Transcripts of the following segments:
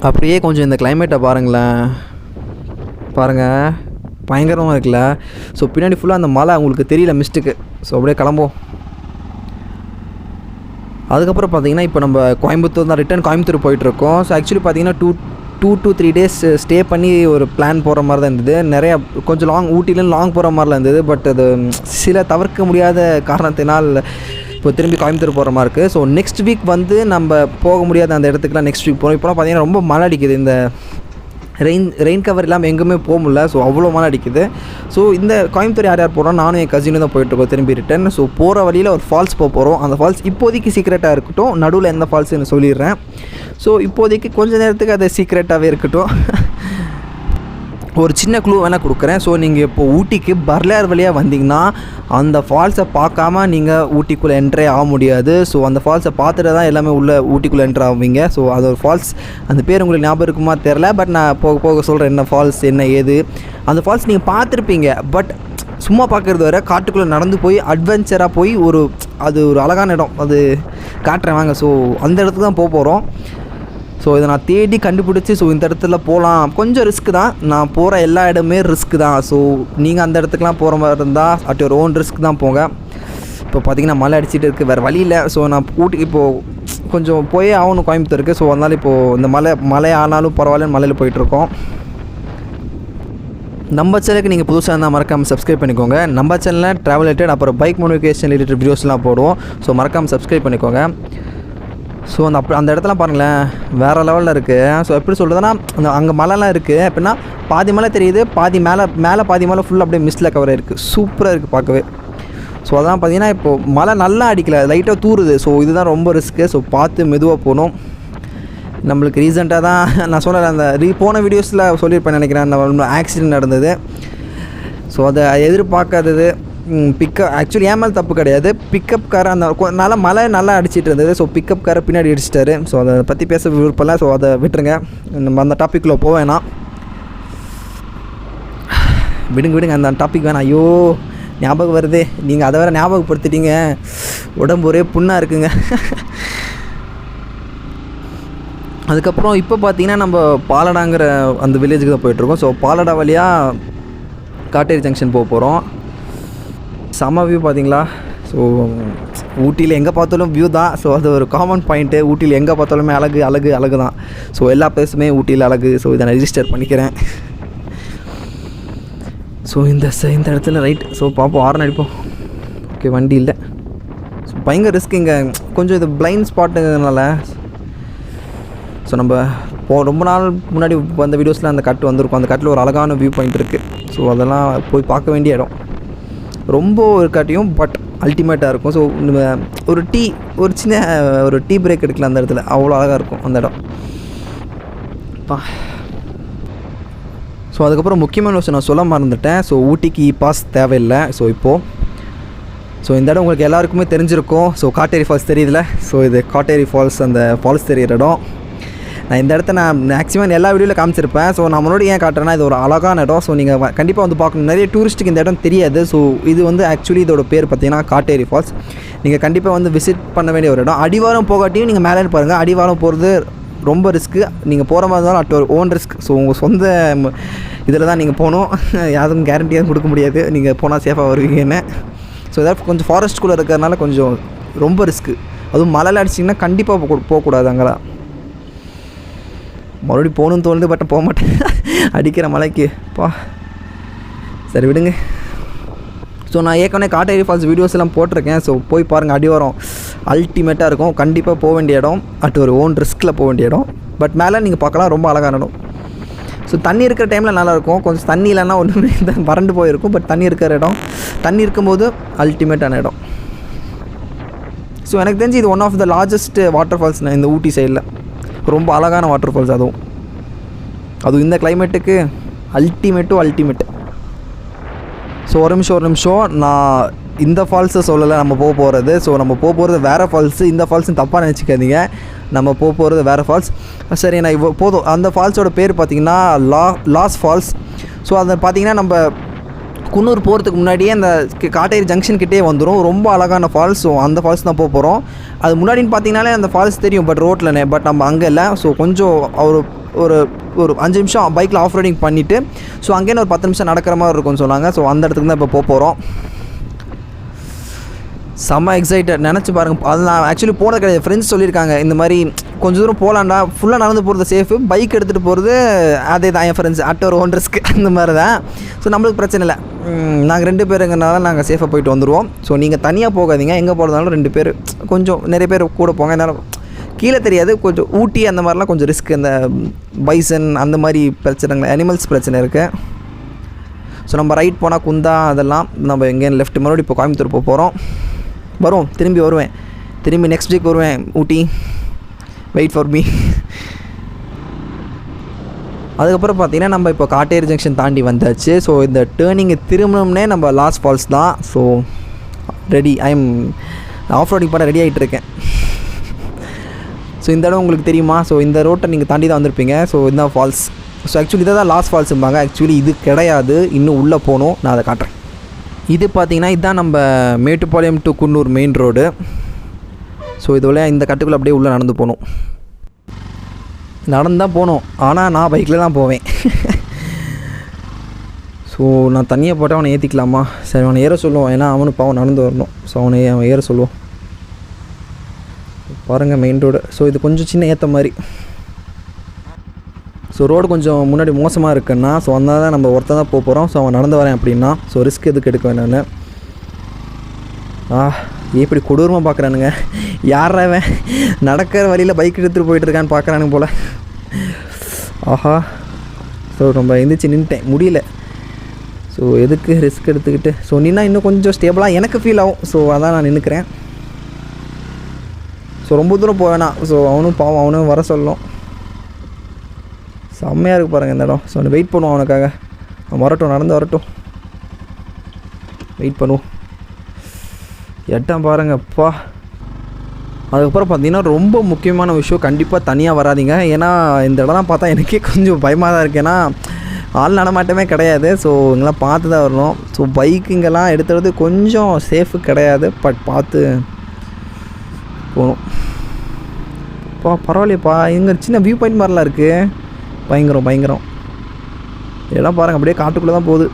அப்படியே கொஞ்சம் இந்த கிளைமேட்டை பாருங்கள் பயங்கரமாக இருக்குல்ல. ஸோ பின்னாடி ஃபுல்லாக அந்த மலை உங்களுக்கு தெரியல மிஸ்ட்டுக்கு. ஸோ அப்படியே கிளம்போம். அதுக்கப்புறம் பார்த்தீங்கன்னா இப்போ நம்ம கோயம்புத்தூர் தான் ரிட்டர்ன் கோயம்புத்தூர் போயிட்டுருக்கோம். ஸோ ஆக்சுவலி பார்த்தீங்கன்னா 2 to 3 days ஸ்டே பண்ணி ஒரு பிளான் போகிற மாதிரி தான் இருந்தது. நிறையா கொஞ்சம் ஊட்டிலேருந்து லாங் போகிற மாதிரிலாம் இருந்தது. பட் அது சில தவிர்க்க முடியாத காரணத்தினால் இப்போ திரும்பி கோயம்புத்தூர் போகிற மாதிரி இருக்குது. ஸோ நெக்ஸ்ட் வீக் வந்து நம்ம போக முடியாத அந்த இடத்துக்குலாம் நெக்ஸ்ட் வீக் போகிறோம். இப்போலாம் பார்த்தீங்கன்னா ரொம்ப மழை அடிக்குது. இந்த ரெயின் கவர் இல்லாமல் எங்கேயுமே போக முடியல. ஸோ அவ்வளோ மழை அடிக்குது. ஸோ இந்த கோயம்புத்தூர் யார் போகிறோம், நானும் என் கசினும் தான் போயிட்டுருக்கோம் திரும்பி ரிட்டன். ஸோ போகிற வழியில் ஒரு ஃபால்ஸ் போகிறோம். அந்த ஃபால்ஸ் இப்போதைக்கு சீக்ரெட்டாக இருக்கட்டும், நடுவில் எந்த ஃபால்ஸ்ன்னு சொல்லிடுறேன். ஸோ இப்போதைக்கு கொஞ்சம் நேரத்துக்கு அது சீக்ரெட்டாகவே இருக்கட்டும். ஒரு சின்ன க்ளூ வேணால் கொடுக்குறேன். ஸோ நீங்கள் இப்போ ஊட்டிக்கு பர்லேர் வழியாக வந்தீங்கன்னா அந்த ஃபால்ஸை பார்க்காம நீங்கள் ஊட்டிக்குள்ளே என்ட்ரே ஆக முடியாது. ஸோ அந்த ஃபால்ஸை பார்த்துட்டு தான் எல்லாமே உள்ளே ஊட்டிக்குள்ளே என்ட்ரு ஆவீங்க. ஸோ அது ஒரு ஃபால்ஸ், அந்த பேர் உங்களுக்கு ஞாபகம் இருக்குமா தெரில. பட் நான் போக போக சொல்கிறேன் என்ன ஃபால்ஸ் என்ன ஏது. அந்த ஃபால்ஸ் நீங்கள் பார்த்துருப்பீங்க. பட் சும்மா பார்க்குறது வர காட்டுக்குள்ளே நடந்து போய் அட்வென்ச்சராக போய் அது ஒரு அழகான இடம், அது காட்டுறேன் வாங்க. ஸோ அந்த இடத்துக்கு தான் போக போகிறோம். ஸோ இதை நான் தேடி கண்டுபிடிச்சி ஸோ இந்த இடத்துல போகலாம். கொஞ்சம் ரிஸ்க்கு தான், நான் போகிற எல்லா இடமே ரிஸ்க்கு தான். ஸோ நீங்கள் அந்த இடத்துக்குலாம் போகிற மாதிரி இருந்தால் அட் யுவர் ஓன் ரிஸ்க் தான் போங்க. இப்போ பார்த்தீங்கன்னா மழை அடிச்சிட்டு இருக்குது, வேறு வழி இல்லை. ஸோ நான் ஊட்டிக்கு இப்போது கொஞ்சம் போயே ஆகணும் கோயம்புத்தூருக்கு. ஸோ அதனால் இப்போது இந்த மழை ஆனாலும் பரவாயில்லன்னு மலையில் போயிட்டுருக்கோம். நம்ம சேனலுக்கு நீங்கள் புதுசாக இருந்தால் மறக்காமல் சப்ஸ்கிரைப் பண்ணிக்கோங்க. நம்ம சேனலில் ட்ராவல் ரிலேட்டட் அப்புறம் பைக் மோட்டிவேஷன் ரிலேட்டட் வீடியோஸ்லாம் போடுவோம். ஸோ மறக்காமல் சப்ஸ்கிரைப் பண்ணிக்கோங்க. ஸோ அந்த இடத்துல பாருங்களேன் வேறு லெவலில் இருக்குது. ஸோ எப்படி சொல்கிறதுனா அங்கே மலைலாம் இருக்குது. எப்படின்னா பாதி மலை தெரியுது, பாதி மேலே பாதி மலை ஃபுல்லாக அப்படியே மிஸ்டில் கவர் ஆகிருக்கு. சூப்பராக இருக்குது பார்க்கவே. ஸோ அதெல்லாம் பார்த்தீங்கன்னா இப்போது மழை நல்லா அடிக்கல, லைட்டாக தூருது. ஸோ இதுதான் ரொம்ப ரிஸ்க்கு. ஸோ பார்த்து மெதுவாக போகணும். நம்மளுக்கு ரீசெண்டாக தான் நான் சொன்னேன், அந்த போன வீடியோஸில் சொல்லியிருப்பேன் நினைக்கிறேன், அந்த ஆக்சிடென்ட் நடந்தது. ஸோ அதை எதிர்பார்க்காதது ஆக்சுவலி ஏன் மேலே தப்பு கிடையாது. பிக்கப் காரை அந்த மழை நல்லா அடிச்சிட்டு இருந்தது. ஸோ பிக்கப் காரை பின்னாடி அடிச்சிட்டாரு. ஸோ அதை பற்றி பேச விருப்பம்ல. ஸோ அதை விட்டுருங்க, நம்ம அந்த டாப்பிக்குள்ளே போவேணாம். விடுங்க அந்த டாபிக் வேணாம். ஐயோ ஞாபகம் வருது, நீங்கள் அதை வேறு ஞாபகப்படுத்திட்டீங்க. உடம்பு ஒரே புண்ணாக இருக்குங்க. அதுக்கப்புறம் இப்போ பார்த்தீங்கன்னா நம்ம பாலடாங்கிற அந்த வில்லேஜுக்கு தான் போயிட்டுருக்கோம். ஸோ பாலடா வழியாக காட்டேரி ஜங்ஷன் போக போகிறோம். செம்ம வியூ பார்த்தீங்களா. ஸோ ஊட்டியில் எங்கே பார்த்தாலும் வியூ தான். ஸோ அது ஒரு காமன் பாயிண்ட்டு. ஊட்டியில் எங்கே பார்த்தாலுமே அழகு தான். ஸோ எல்லா பிளேஸுமே ஊட்டியில் அழகு. ஸோ இதை நான் ரெஜிஸ்டர் பண்ணிக்கிறேன். ஸோ இந்த இடத்துல ரைட். ஸோ பார்ப்போம், ஹார்ன் அடிப்போம். ஓகே வண்டி இல்லை. ஸோ பயங்கர ரிஸ்க் இங்கே, கொஞ்சம் இது பிளைண்ட் ஸ்பாட்டுங்கிறதுனால. ஸோ நம்ம ரொம்ப நாள் முன்னாடி வந்த வீடியோஸில் அந்த கட்டு வந்திருக்கும். அந்த கட்டில் ஒரு அழகான வியூ பாயிண்ட் இருக்குது. ஸோ அதெல்லாம் போய் பார்க்க வேண்டிய இடம். ரொம்ப ஒரு காட்டியும் பட் அல்டிமேட்டாக இருக்கும். ஸோ ஒரு சின்ன ஒரு டீ பிரேக் எடுக்கலாம் அந்த இடத்துல. அவ்வளோ அழகாக இருக்கும் அந்த இடம். ஸோ அதுக்கப்புறம் முக்கியமான விஷயம் நான் சொல்ல மறந்துட்டேன். ஸோ ஊட்டிக்கு பாஸ் தேவையில்லை. ஸோ இந்த இடம் உங்களுக்கு எல்லாருக்குமே தெரிஞ்சிருக்கும். ஸோ காட்டேரி ஃபால்ஸ் தெரியுதுல. ஸோ இது காட்டேரி ஃபால்ஸ், அந்த ஃபால்ஸ் தெரிகிற இடம். நான் இந்த இடத்த நான் மேக்ஸிமம் எல்லா வீடியோவில் காமிச்சிருப்பேன். ஸோ நான் முன்னாடி ஏன் காட்டுறேன்னா இது ஒரு அழகான இடம். ஸோ நீங்கள் கண்டிப்பாக வந்து பார்க்கணும். நிறைய டூரிஸ்ட்டுக்கு இந்த இடம் தெரியாது. ஸோ இது வந்து ஆக்சுவலி இதோட பேர் பார்த்தீங்கன்னா காட்டேரி ஃபால்ஸ். நீங்கள் கண்டிப்பாக வந்து விசிட் பண்ண வேண்டிய ஒரு இடம். அடிவாரம் போகாட்டியும் நீங்கள் மேலே பாருங்கள். அடிவாரம் போகிறது ரொம்ப ரிஸ்க்கு. நீங்கள் போகிற மாதிரி இருந்தாலும் அட் ஒரு ஓன் ரிஸ்க். ஸோ உங்கள் சொந்த இதில் தான் நீங்கள் போகணும். யாரும் கேரண்டியாக கொடுக்க முடியாது நீங்கள் போனால் சேஃபாக வருவீங்கன்னு. ஸோ ஏதாவது கொஞ்சம் ஃபாரஸ்ட்குள்ளே இருக்கிறதுனால கொஞ்சம் ரொம்ப ரிஸ்க்கு. அதுவும் மழையில் அடிச்சிங்கன்னா கண்டிப்பாக போகக்கூடாது. அங்கெல்லாம் மறுபடியும் போகணுன்னு தோணுது, பட் போக மாட்டேன் அடிக்கிற மலைக்கு. சரி விடுங்க. ஸோ நான் ஏற்கனவே காட்டேரி ஃபால்ஸ் வீடியோஸ் எல்லாம் போட்டிருக்கேன். ஸோ போய் பாருங்கள், அடிவாரம் அல்டிமேட்டாக இருக்கும். கண்டிப்பாக போக வேண்டிய இடம். அட் ஒரு ஓன் ரிஸ்கில் போக வேண்டிய இடம். பட் மேலே நீங்கள் பார்க்கலாம், ரொம்ப அழகான இடம். ஸோ தண்ணி இருக்கிற டைமில் நல்லாயிருக்கும். கொஞ்சம் தண்ணி இல்லைன்னா ஒன்றுமே வறண்டு போயிருக்கும். பட் தண்ணி இருக்கிற இடம், தண்ணி இருக்கும்போது அல்டிமேட்டான இடம். ஸோ எனக்கு தெரிஞ்சு இது one of the largest water falls இந்த ஊட்டி சைடில். ரொம்ப அழகான வாட்டர் ஃபால்ஸ். அதுவும் இந்த கிளைமேட்டுக்கு அல்டிமேட். ஸோ ஒரு நிமிஷம் நான் இந்த ஃபால்ஸை சொல்லலை நம்ம போக போகிறது. ஸோ நம்ம போக போகிறது வேறு ஃபால்ஸு. இந்த ஃபால்ஸுன்னு தப்பாக நினச்சிக்காதீங்க. நம்ம போக போகிறது வேறு ஃபால்ஸ். சரி நான் போதும். அந்த ஃபால்ஸோட பேர் பார்த்திங்கன்னா லாஸ் ஃபால்ஸ். ஸோ அதை பார்த்திங்கன்னா நம்ம குன்னூர் போகிறதுக்கு முன்னாடியே அந்த காட்டேரி ஜங்ஷன் கிட்டே வந்துடும். ரொம்ப அழகான ஃபால்ஸ். ஸோ அந்த ஃபால்ஸ் தான் போக போகிறோம். அது முன்னாடின்னு பார்த்தீங்கனாலே அந்த ஃபால்ஸ் தெரியும், பட் ரோட்டில்னே. பட் நம்ம அங்கே இல்லை. ஸோ கொஞ்சம் ஒரு ஒரு ஒரு 5 நிமிஷம் பைக்கில் ஆஃப் ரைடிங் பண்ணிவிட்டு ஸோ அங்கேன்னு ஒரு 10 நிமிஷம் நடக்கிற மாதிரி இருக்கும்னு சொன்னாங்க. ஸோ அந்த இடத்துக்கு தான் இப்போ போகிறோம். செம்ம எக்ஸைட்டட், நினச்சி பாருங்கள். அது நான் ஆக்சுவலி போனது கிடையாது. ஃப்ரெண்ட்ஸ் சொல்லியிருக்காங்க இந்த மாதிரி கொஞ்சம் தூரம் போகலாண்டா, ஃபுல்லாக நடந்து போகிறது சேஃபு, பைக் எடுத்துகிட்டு போகிறது அதே தான் என் ஃப்ரெண்ட்ஸ் அட் ஒரு 1 ரிஸ்க்கு அந்த மாதிரி தான். ஸோ நம்மளுக்கு பிரச்சனை இல்லை, நாங்கள் 2 பேருங்கிறனால நாங்கள் சேஃபாக போயிட்டு வந்துடுவோம். ஸோ நீங்கள் தனியாக போகாதீங்க, எங்கே போகிறதாலும் 2 பேர், கொஞ்சம் நிறைய பேர் கூட போங்க. என்னால் கீழே தெரியாது, கொஞ்சம் ஊட்டி அந்த மாதிரிலாம் கொஞ்சம் ரிஸ்க், அந்த பைசன் அந்த மாதிரி பிரச்சனைகள், அனிமல்ஸ் பிரச்சனை இருக்குது. ஸோ நம்ம ரைட் போனால் குந்தா அதெல்லாம், நம்ம எங்கேயும் லெஃப்ட் மறுபடியும் இப்போ கோயம்புத்தூர் போக போகிறோம். திரும்பி வருவேன், திரும்பி நெக்ஸ்ட் வீக் வருவேன் ஊட்டி. Wait for me. அதுக்கப்புறம் பார்த்திங்கன்னா நம்ம இப்போ காட்டேரி ஜங்ஷன் தாண்டி வந்தாச்சு. ஸோ இந்த டேர்னிங்கை திரும்பணும்னே நம்ம லாஸ்ட் ஃபால்ஸ் தான். So ready, I'm off roading பண்ண ரெடி ஆகிட்டுருக்கேன். ஸோ இந்த இடம் உங்களுக்கு தெரியுமா? ஸோ இந்த ரோட்டை நீங்கள் தாண்டி தான் வந்திருப்பீங்க. ஸோ இந்த ஃபால்ஸ், ஸோ ஆக்சுவலி இதை தான் லாஸ்ட் ஃபால்ஸும்பாங்க. ஆக்சுவலி இது கிடையாது, இன்னும் உள்ளே போகணும், நான் அதை காட்டுறேன். இது பார்த்திங்கன்னா இதுதான் நம்ம Mettupalayam to Coonoor main road. So இது வழியாக இந்த கட்டுக்குள்ளே அப்படியே உள்ளே நடந்து போகணும். நடந்து தான் போகணும், ஆனால் நான் பைக்கில் தான் போவேன். ஸோ நான் தனியாக போட்டால் அவனை ஏற்றிக்கலாமா? சரி, அவனை ஏற சொல்லுவோம், ஏன்னா அவனு பாவம் நடந்து வரணும். ஸோ அவன் ஏற சொல்லுவோம். பாருங்கள் மெயின் ரோடு. ஸோ இது கொஞ்சம் சின்ன ஏற்ற மாதிரி. ஸோ ரோடு கொஞ்சம் முன்னாடி மோசமாக இருக்குன்னா, ஸோ அதனால தான் நம்ம ஒருத்தர் தான் போக போகிறோம். ஸோ அவன் நடந்து வரேன் அப்படின்னா, ஸோ ரிஸ்க் எதுக்கு எடுக்க வேண்டான்னு. எப்படி கொடூரமாக பார்க்குறானுங்க, யாராவன் நடக்கிற வழியில் பைக் எடுத்துகிட்டு போயிட்டுருக்கான்னு பார்க்குறானுங்க போல். ஆஹா, ஸோ நம்ம எந்திரிச்சு நின்றுட்டேன், முடியல. ஸோ எதுக்கு ரிஸ்க் எடுத்துக்கிட்டு? ஸோ நின்னா இன்னும் கொஞ்சம் ஸ்டேபிளாக எனக்கு ஃபீல் ஆகும். ஸோ அதான் நான் நின்றுக்கிறேன். ஸோ ரொம்ப தூரம் போவேணா. ஸோ அவனும் பாவம், அவனும் வர சொல்லணும். செம்மையாக இருக்குது பாருங்கள் இந்த இடம். ஸோ வெயிட் பண்ணுவோம் அவனுக்காக. அவன் வரட்டும், நடந்து வரட்டும், வெயிட் பண்ணுவோம். இடம் பாருங்கப்பா. அதுக்கப்புறம் பார்த்தீங்கன்னா ரொம்ப முக்கியமான விஷயம், கண்டிப்பாக தனியாக வராதிங்க. ஏன்னா இந்த இடம்லாம் பார்த்தா எனக்கே கொஞ்சம் பயமாக தான் இருக்குது. ஏன்னா ஆள் நடமாட்டமே கிடையாது. ஸோ இங்கெல்லாம் பார்த்து தான் வரணும். ஸோ பைக்குங்கெல்லாம் எடுத்துறது கொஞ்சம் சேஃபு கிடையாது, பட் பார்த்து போகணும். பரவாயில்லையப்பா, இங்கே சின்ன வியூ பாயிண்ட் மாதிரிலாம் இருக்குது. பயங்கரம். இதெல்லாம் பாருங்கள், அப்படியே காட்டுக்குள்ளே தான் போகுது.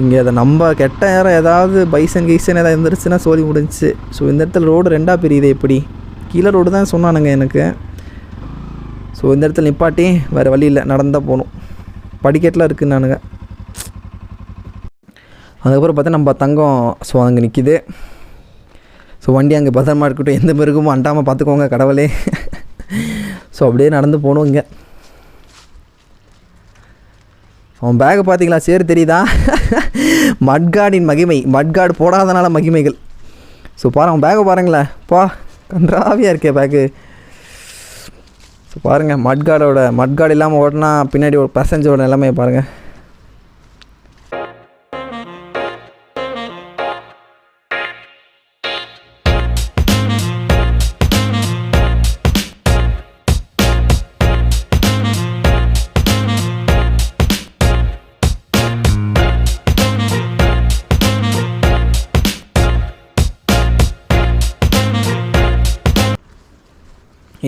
இங்கே அதை நம்ம கெட்ட நேரம் ஏதாவது பைசன் ஏதாவது இருந்துருச்சுன்னா சோழி முடிஞ்சிச்சு. ஸோ இந்த இடத்துல ரோடு 2ஆக பிரியுது. எப்படி கீழே ரோடு தான் சொன்னானுங்க எனக்கு. ஸோ இந்த இடத்துல நிப்பாட்டி வேறு வழி இல்லை, நடந்தால் போகணும். படிக்கட்டில் இருக்குன்னானுங்க. அதுக்கப்புறம் பார்த்தா நம்ம தங்கம் ஸோ அங்கே நிற்கிது. ஸோ வண்டி அங்கே பத்திரமா இருக்கட்டும், எந்த மிருகமும் அண்டாமல் பார்த்துக்கோங்க கடவுளே. ஸோ அப்படியே நடந்து போகணும். இங்கே அவன் பேக்கை பார்த்தீங்களா? சேரு தெரியுதா? மட்கார்டின் மகிமை, மட்கார்டு போடாதனால மகிமைகள். ஸோ பாரு, அவன் பேக்கை பாருங்களேன், கன்றாவியாக இருக்கே பேக்கு. ஸோ பாருங்கள், மட்கார்டு இல்லாமல் ஓட்டினா பின்னாடி ஒரு பேசஞ்சரோட எல்லாமே பாருங்கள்.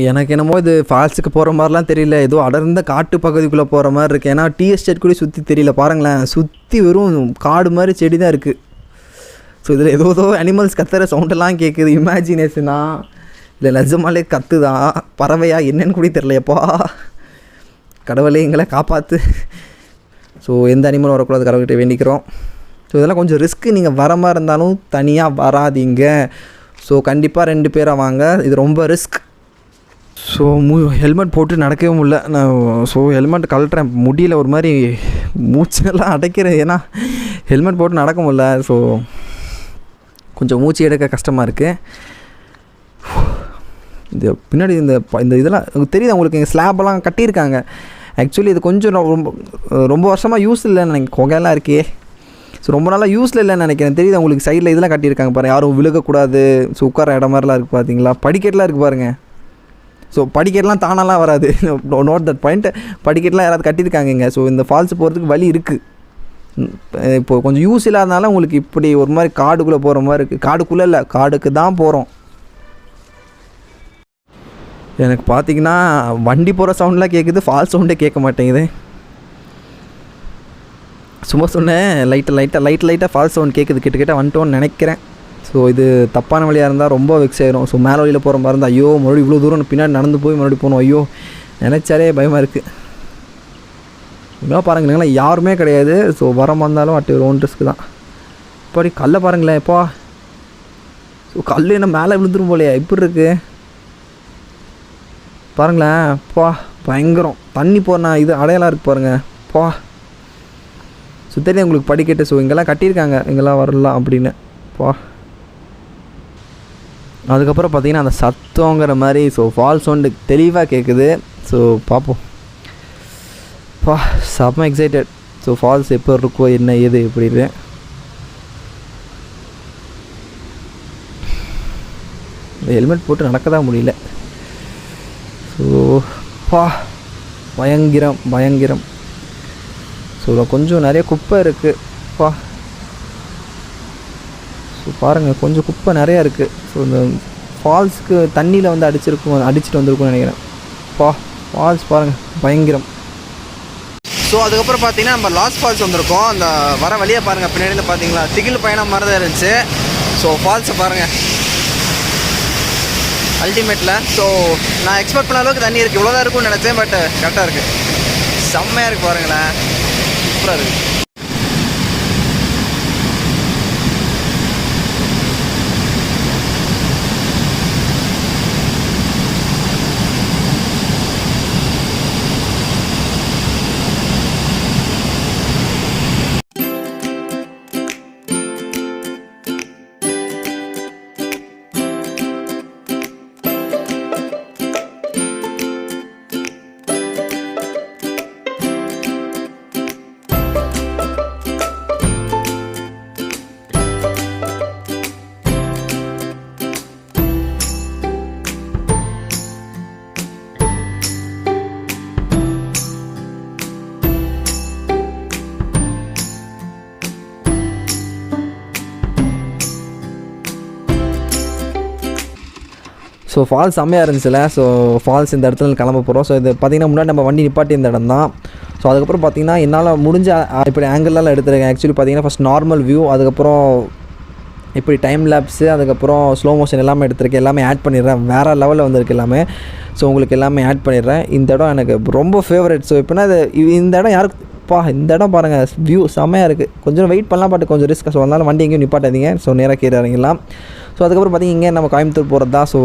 எனக்கு என்னமோ இது ஃபால்ஸுக்கு போகிற மாதிரிலாம் தெரியல, ஏதோ அடர்ந்த காட்டு பகுதிக்குள்ளே போகிற மாதிரி இருக்குது. ஏன்னா டீ எஸ்டேட் கூட சுற்றி தெரியல, பாருங்களேன், சுற்றி வெறும் காடு மாதிரி செடி தான் இருக்குது. ஸோ இதில் ஏதோ அனிமல்ஸ் கத்துற சவுண்டெல்லாம் கேட்குது. இமேஜினேஷனா இல்லை நிஜமாலே கத்துதான், பறவையா என்னன்னு கூட தெரியலையப்பா. கடவுளே எங்களை காப்பாற்று. ஸோ எந்த அனிமலும் வரக்கூடாது, கடவுள்கிட்ட வேண்டிக்கிறோம். ஸோ இதெல்லாம் கொஞ்சம் ரிஸ்க்கு, நீங்கள் வர மாதிரி இருந்தாலும் தனியாக வராதிங்க. ஸோ கண்டிப்பாக 2 பேராக வாங்க, இது ரொம்ப ரிஸ்க். ஸோ ஹெல்மெட் போட்டு நடக்கவே முடியல நான். ஸோ ஹெல்மெட் கழட்டுறேன், முடியல, ஒரு மாதிரி மூச்செல்லாம் அடைக்கிறேன். ஏன்னா ஹெல்மெட் போட்டு நடக்க முடியல. ஸோ கொஞ்சம் மூச்சு எடுக்க கஷ்டமாக இருக்குது. இந்த பின்னாடி இந்த இதெல்லாம் தெரியுது உங்களுக்கு, இங்கே ஸ்லாப்பெல்லாம் கட்டியிருக்காங்க. ஆக்சுவலி இது கொஞ்சம் ரொம்ப வருஷமாக யூஸ் இல்லைன்னு நினைக்கிறேன். கொகையெல்லாம் இருக்கே. ஸோ ரொம்ப நாளாக யூஸில் இல்லைன்னு நினைக்கிறேன். தெரியுது உங்களுக்கு, சைடில் இதெல்லாம் கட்டியிருக்காங்க பாருங்கள், யாரும் விழுகக்கூடாது. ஸோ உட்கார இடம் மாதிரிலாம் இருக்குது பார்த்தீங்களா, படிக்கட்டெலாம் இருக்குது பாருங்கள். ஸோ படிக்கட்டெலாம் தானாலாம் வராது. Note that point. படிக்கட்டெலாம் யாராவது கட்டியிருக்காங்க இங்கே. ஸோ இந்த ஃபால்ஸ் போகிறதுக்கு வழி இருக்குது. இப்போது கொஞ்சம் யூஸ் இல்லாதனால உங்களுக்கு இப்படி ஒரு மாதிரி காடுக்குள்ளே போகிற மாதிரி இருக்குது. காடுக்குள்ளே இல்லை, காடுக்கு தான் போகிறோம். எனக்கு பார்த்தீங்கன்னா வண்டி போகிற சவுண்ட்லாம் கேட்குது, ஃபால்ஸ் சவுண்டே கேட்க மாட்டேங்குது. சும்மா சொன்னேன் லைட்டாக ஃபால்ஸ் சவுண்ட் கேட்குது, கிட்ட வந்துட்டோன்னு நினைக்கிறேன். ஸோ இது தப்பான வழியாக இருந்தால் ரொம்ப வெக்ஸ் ஆயிரும். ஸோ மேலே வழியில் போகிற மாதிரி இருந்தால் ஐயோ மறுபடியும் இவ்வளோ தூரம் பின்னாடி நடந்து போய் மறுபடியும் போகணும், ஐயோ நினச்சாலே பயமாக இருக்குது. இதெல்லாம் பாருங்களேன், யாருமே கிடையாது. ஸோ வர இருந்தாலும் அட்டு ஓன் ரிஸ்க்கு தான். இப்படி கல்லை பாருங்களேன் எப்பா, ஸோ கல் என்ன மேலே விழுந்துரும் போலையா, இப்படி இருக்குது பாருங்களேன். பா பயங்கரம் தண்ணி போகிறனா இது அடையாளம் இருக்குது பாருங்கள். பா சுத்தரி உங்களுக்கு படிக்கட்டு. ஸோ இங்கெல்லாம் கட்டியிருக்காங்க, இங்கெல்லாம் வரலாம் அப்படின்னு. பா அதுக்கப்புறம் பார்த்திங்கன்னா அந்த சத்தங்கிற மாதிரி ஸோ ஃபால்ஸ் சவுண்டு தெளிவாக கேட்குது. ஸோ பார்ப்போம். பா செம்ம எக்ஸைட்டட். ஸோ ஃபால்ஸ் எப்போ இருக்கோ என்ன ஏது எப்படின்னு. இந்த ஹெல்மெட் போட்டு நடக்க தான் முடியல. ஸோ பா பயங்கரம். ஸோ கொஞ்சம் நிறைய குப்பை இருக்குது. பா ஸோ பாருங்கள் கொஞ்சம் குப்பை நிறையா இருக்குது. ஸோ இந்த ஃபால்ஸுக்கு தண்ணியில் வந்து அடிச்சுட்டு வந்திருக்கும்னு நினைக்கிறேன். ஃபால்ஸ் பாருங்கள் பயங்கரம். ஸோ அதுக்கப்புறம் பார்த்தீங்கன்னா நம்ம லாஸ்ட் ஃபால்ஸ் வந்திருக்கோம். அந்த வர வழியாக பாருங்கள், பின்னாடியில் பார்த்தீங்களா திகில் பயணம் மாதிரி தான் இருந்துச்சு. ஸோ ஃபால்ஸை பாருங்கள் அல்டிமேட்டில். ஸோ நான் எக்ஸ்பெக்ட் பண்ண அளவுக்கு தண்ணி இருக்குது, இவ்வளோதான் இருக்கும்னு நினச்சேன். பட் கரெக்டாக இருக்குது, செம்மையாக இருக்குது பாருங்களேன், சூப்பராக இருக்குது. ஸோ ஃபால்ஸ் செம்மையாக இருந்துச்சுல. ஸோ ஃபால்ஸ் இந்த இடத்துல கிளம்ப போகிறோம். ஸோ இது பார்த்திங்கன்னா முன்னாடி நம்ம வண்டி நிப்பாட்டி இந்த இடம் தான். ஸோ அதுக்கப்புறம் பார்த்திங்கன்னா என்னால் முடிஞ்ச இப்படி ஆங்கிள்லாம் எடுத்துருக்கேன். ஆக்சுவலி பார்த்திங்கன்னா ஃபஸ்ட் நார்மல் வியூ, அதுக்கப்புறம் இப்படி டைம் லேப்ஸு, அதுக்கப்புறம் ஸ்லோ மோஷன் எல்லாமே எடுத்துருக்கேன். எல்லாமே ஆட் பண்ணிடுறேன், வேறு லெவலில் வந்திருக்கு எல்லாமே. ஸோ உங்களுக்கு எல்லாமே ஆட் பண்ணிடுறேன். இந்த இடம் எனக்கு ரொம்ப ஃபேவரட். ஸோ இப்போனா இந்த இடம் யாருக்கு இந்த இடம் பாருங்கள், வியூ செம்மையாக இருக்குது. கொஞ்சம் வெயிட் பண்ணலாம், பட் கொஞ்சம் ரிஸ்க். ஸோ அதனால் வண்டி எங்கேயும் நிப்பாட்டாதீங்க. ஸோ நேராக கீழே இறங்கிடலாம். ஸோ அதுக்கப்புறம் பார்த்திங்கன்னா இங்கே நம்ம கோயம்புத்தூர் போகிறது தான். ஸோ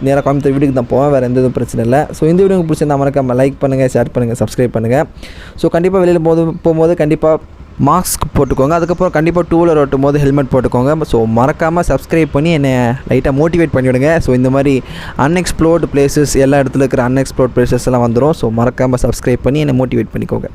நேராக கோயம்புத்தூர் வீட்டுக்கு தான் போவேன், வேறு எந்த இதுவும் பிரச்சனை இல்லை. ஸோ இந்த வீடியோ உங்களுக்கு பிடிச்சிருந்தா மறக்காம லைக் பண்ணுங்கள், ஷேர் பண்ணுங்கள், சப்ஸ்கிரைப் பண்ணுங்கள். ஸோ கண்டிப்பாக வெளியில் போகும்போது கண்டிப்பாக மாஸ்க் போட்டுக்கோங்க. அதுக்கப்புறம் கண்டிப்பாக டூ வீலர் ஓட்டும் போது ஹெல்மெட் போட்டுக்கோங்க. ஸோ மறக்காமல் சப்ஸ்கிரைப் பண்ணி என்னை லைட்டாக மோட்டிவேட் பண்ணிவிடுங்க. ஸோ இந்த மாதிரி அன்எக்ஸ்ப்ளோர்டு பிளேசஸ், எல்லா இடத்துல இருக்கிற அன்எக்ஸ்ப்ளோர்ட் பிளேசஸ் எல்லாம் வந்துடும். ஸோ மறக்காமல் சப்ஸ்கிரைப் பண்ணி என்னை மோட்டிவேட் பண்ணிக்கோங்க.